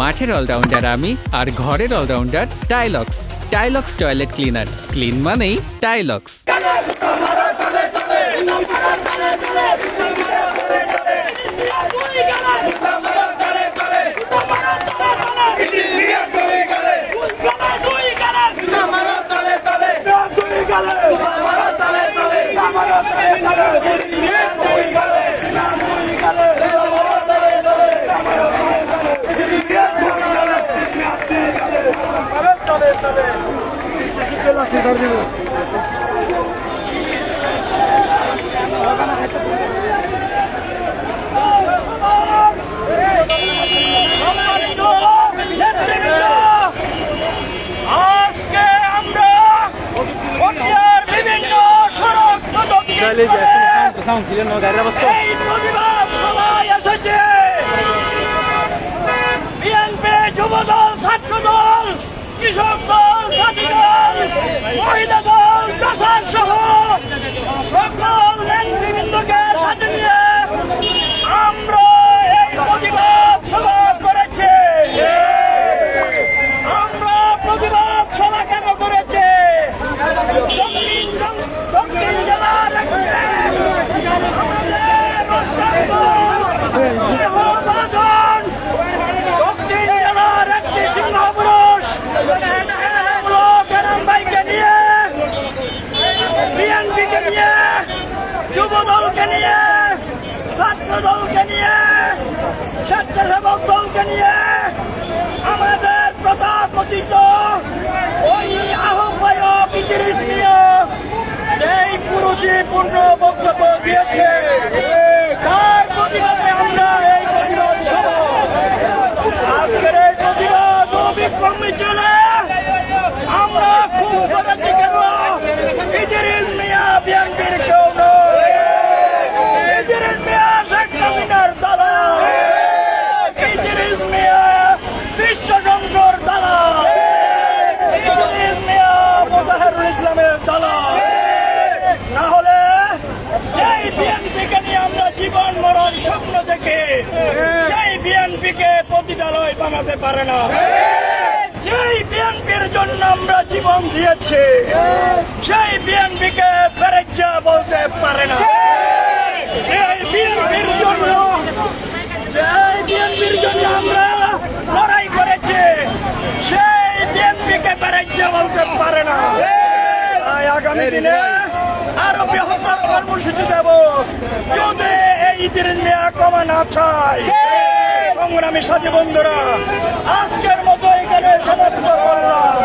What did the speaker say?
মাঠের অলরাউন্ডার আমি, আর ঘরের allrounder Tilex. Tilex toilet cleaner, clean মানেই টাইলক্স। বিএনপি, যুবদল, ছাত্রদল, কৃষক দল, জাতি দল, মহিলা দল, চাষার সহ সকল নেতৃবৃন্দকে সাথে নিয়ে আমরা এই প্রতিবাদ সভা করেছি। আমরা প্রতিবাদ সভা কেন করেছি? দক্ষিণ জেলার দক্ষিণ জেলার একটি সিংহপুরুষ ভাইকে নিয়ে, বিএনপিকে নিয়ে, যুবদলকে নিয়ে, ছাত্র দলকে নিয়ে, স্বেচ্ছাসেবক দলকে নিয়ে আমাদের প্রতাপতিত ওই আহ্বায়ক ইদ্রিস মিয়া সেই পুরুষই পূর্ণ বক্তব্য দিয়েছে। তার প্রতিবাদে আমরা এই প্রতিবাদ সভা, আজকের এই প্রতিবাদ অবিক্রম মিছিলে আমরা খুব করেছি কেন? ইদ্রিস মিয়া বিএনপির কেউ নয়, ইদ্রিস মিয়া শেখ হাসিনার দালাল, ইদ্রিস মিয়া বিশ্ব সংসর দালাল, ইদ্রিস মিয়া মোজাহিরুল ইসলামের দালাল। না হলে সেই বিএনপিকে নিয়ে আমরা জীবন মরণ স্বপ্ন দেখে সেই বিএনপিকে পতিতালয় বানাতে পারে না। সেই বিএনপির জন্য আমরা জীবন দিয়েছি, সেই বিএনপিকে ফেরেজ্জা বলতে পারে না। সেই বিএনপির জন্য আমরা লড়াই করেছি, সেই বিএনপিকে ফেরেজ্জা বলতে পারে না। তাই আগামী দিনে আরো বৃহত্তর কর্মসূচি দেব যদি এই ইদ্রিস মিয়া ক্ষমা না চায়। সংগ্রামী সাথী বন্ধুরা, আজকের মতো এখানে সমাপ্ত করলাম।